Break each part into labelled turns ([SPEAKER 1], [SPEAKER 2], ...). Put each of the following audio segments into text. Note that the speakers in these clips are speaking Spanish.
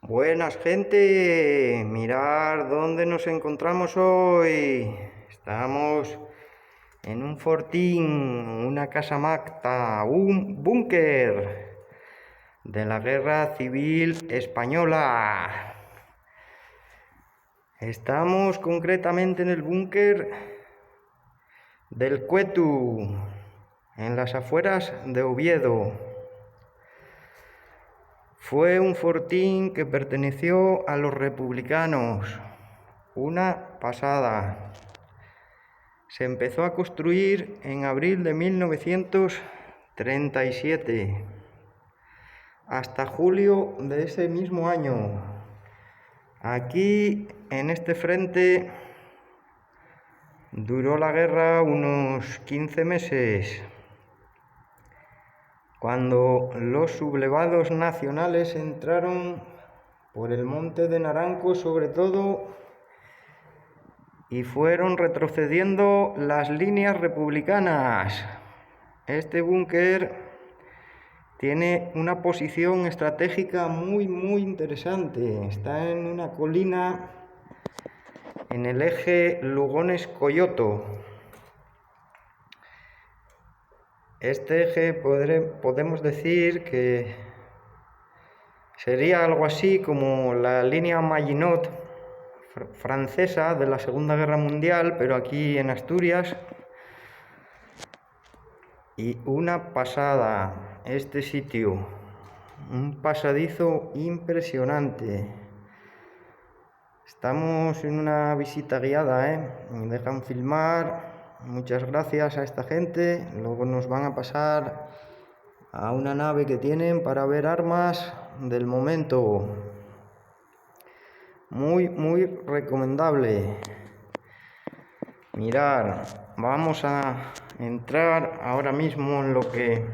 [SPEAKER 1] Buenas gente, mirar dónde nos encontramos hoy. Estamos en un fortín, una casamata, un búnker de la Guerra Civil Española. Estamos concretamente en el búnker del Cuetu, en las afueras de Oviedo. Fue un fortín que perteneció a los republicanos. Una pasada. Se empezó a construir en abril de 1937 hasta julio de ese mismo año. Aquí, en este frente, duró la guerra unos 15 meses. Cuando los sublevados nacionales entraron por el Monte de Naranco sobre todo y fueron retrocediendo las líneas republicanas. Este búnker tiene una posición estratégica muy interesante. Está en una colina en el eje Lugones-Coyoto. Este eje podemos decir que sería algo así como la línea Maginot francesa de la Segunda Guerra Mundial, pero aquí en Asturias. Y una pasada este sitio, un pasadizo impresionante. Estamos en una visita guiada, me dejan filmar. Muchas gracias a esta gente. Luego nos van a pasar a una nave que tienen para ver armas del momento. Muy recomendable. Mirar, vamos a entrar ahora mismo en lo que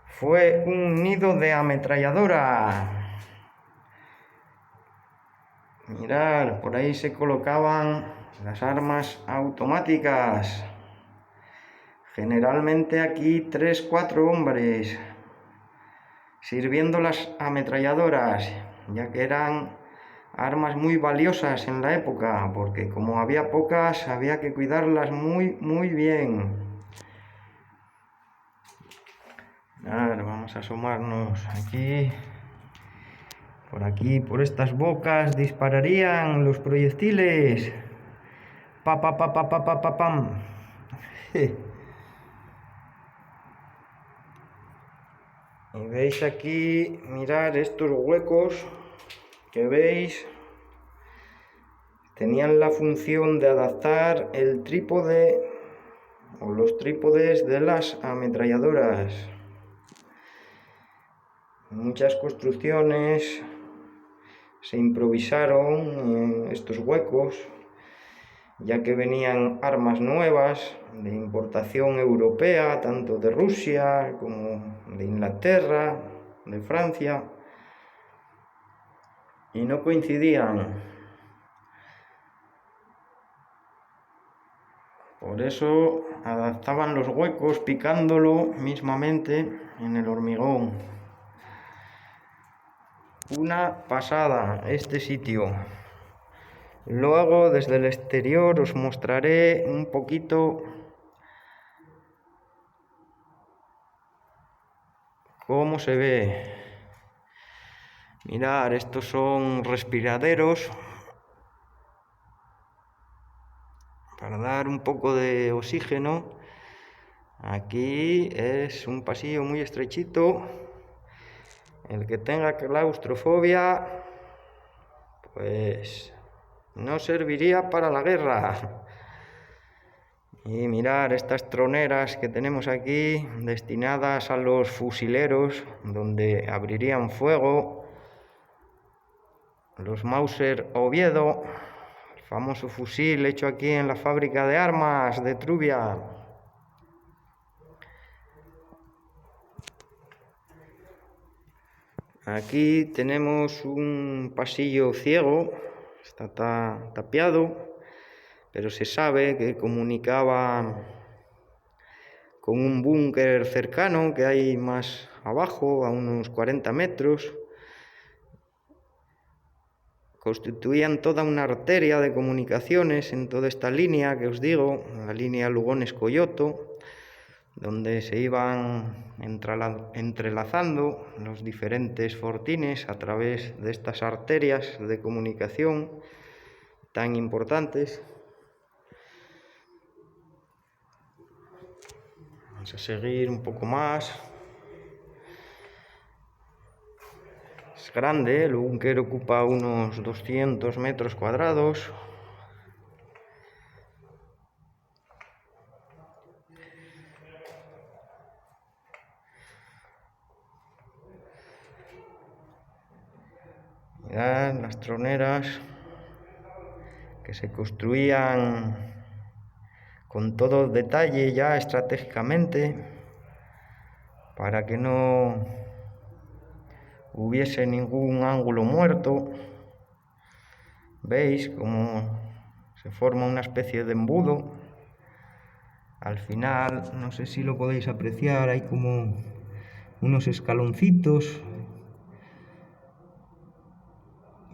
[SPEAKER 1] fue un nido de ametralladora. Mirar, por ahí se colocaban las armas automáticas. Generalmente aquí 3-4 hombres sirviendo las ametralladoras, ya que eran armas muy valiosas en la época, porque como había pocas, había que cuidarlas muy bien. Ahora vamos a asomarnos aquí. Por aquí, por estas bocas, dispararían los proyectiles. Pam. Y veis aquí, mirad estos huecos que veis. Tenían la función de adaptar el trípode o los trípodes de las ametralladoras. En muchas construcciones se improvisaron estos huecos, ya que venían armas nuevas de importación europea, tanto de Rusia como de Inglaterra, de Francia, y no coincidían. Por eso adaptaban los huecos picándolo mismamente en el hormigón. Una pasada este sitio. Luego desde el exterior os mostraré un poquito cómo se ve. Mirad, estos son respiraderos para dar un poco de oxígeno. Aquí es un pasillo muy estrechito. El que tenga claustrofobia, pues no serviría para la guerra. Y mirar estas troneras que tenemos aquí, destinadas a los fusileros, donde abrirían fuego los Mauser Oviedo, el famoso fusil hecho aquí en la fábrica de armas de Trubia. Aquí tenemos un pasillo ciego, está tapiado, pero se sabe que comunicaba con un búnker cercano que hay más abajo, a unos 40 metros. constituían toda una arteria de comunicaciones en toda esta línea que os digo, la línea Lugones-Coyoto, donde se iban entrelazando los diferentes fortines a través de estas arterias de comunicación tan importantes. Vamos a seguir un poco más. Es grande, el búnker ocupa unos 200 metros cuadrados. Mirad las troneras que se construían con todo detalle ya estratégicamente para que no hubiese ningún ángulo muerto. ¿Veis cómo se forma una especie de embudo? Al final, no sé si lo podéis apreciar, hay como unos escaloncitos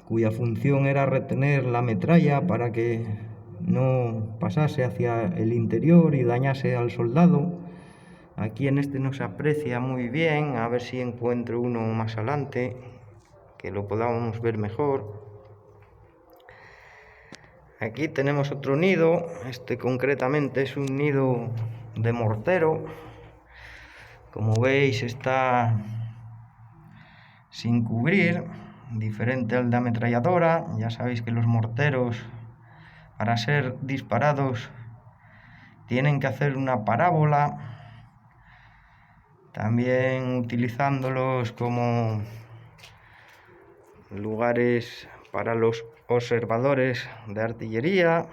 [SPEAKER 1] cuya función era retener la metralla para que no pasase hacia el interior y dañase al soldado. Aquí en este no se aprecia muy bien, a ver si encuentro uno más adelante que lo podamos ver mejor. Aquí tenemos otro nido, este concretamente es un nido de mortero. Como veis está sin cubrir, diferente al de ametralladora. Ya sabéis que los morteros, para ser disparados, tienen que hacer una parábola, también utilizándolos como lugares para los observadores de artillería.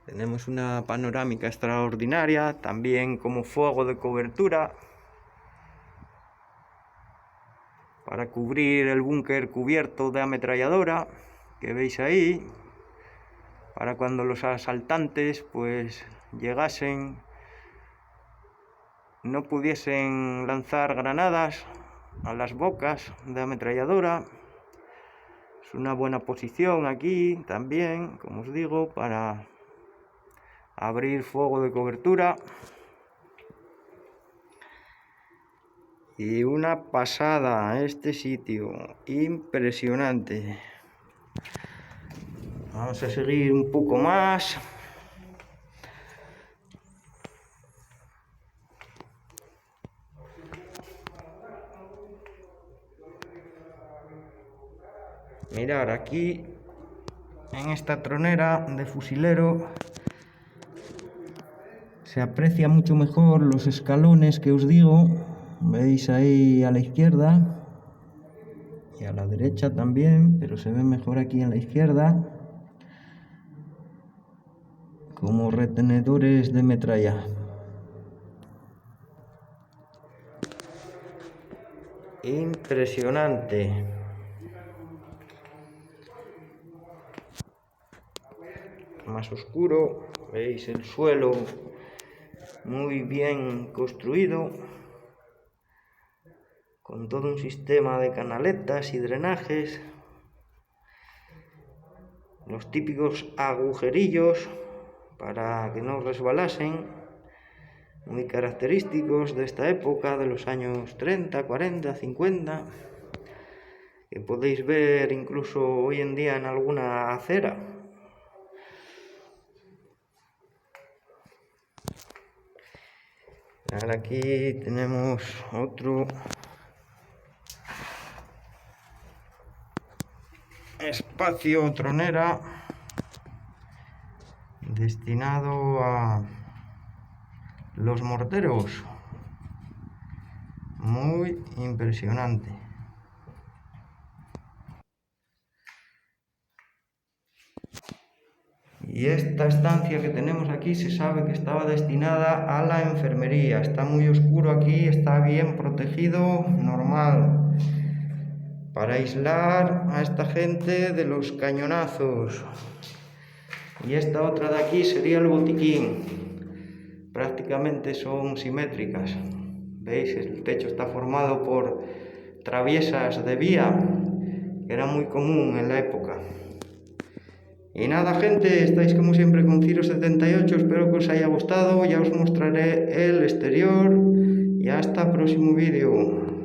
[SPEAKER 1] Tenemos una panorámica extraordinaria, también como fuego de cobertura, para cubrir el búnker cubierto de ametralladora que veis ahí, para cuando los asaltantes pues llegasen no pudiesen lanzar granadas a las bocas de ametralladora. Es una buena posición aquí también, como os digo, para abrir fuego de cobertura. Y una pasada este sitio, impresionante. Vamos a seguir un poco más. Mirad, aquí en esta tronera de fusilero se aprecia mucho mejor los escalones que os digo. Veis ahí a la izquierda y a la derecha también, pero se ve mejor aquí en la izquierda, como retenedores de metralla. Impresionante. Más oscuro, veis el suelo muy bien construido, con todo un sistema de canaletas y drenajes, los típicos agujerillos para que no resbalasen, muy característicos de esta época, de los años 30, 40, 50, que podéis ver incluso hoy en día en alguna acera. Ahora aquí tenemos otro espacio tronera destinado a los morteros. Muy impresionante. Y esta estancia que tenemos aquí se sabe que estaba destinada a la enfermería. Está muy oscuro aquí, está bien protegido, normal, para aislar a esta gente de los cañonazos. Y esta otra de aquí sería el botiquín. Prácticamente son simétricas. ¿Veis? El techo está formado por traviesas de vía, que era muy común en la época. Y nada, gente, estáis como siempre con Ciro78, espero que os haya gustado, ya os mostraré el exterior y hasta el próximo vídeo.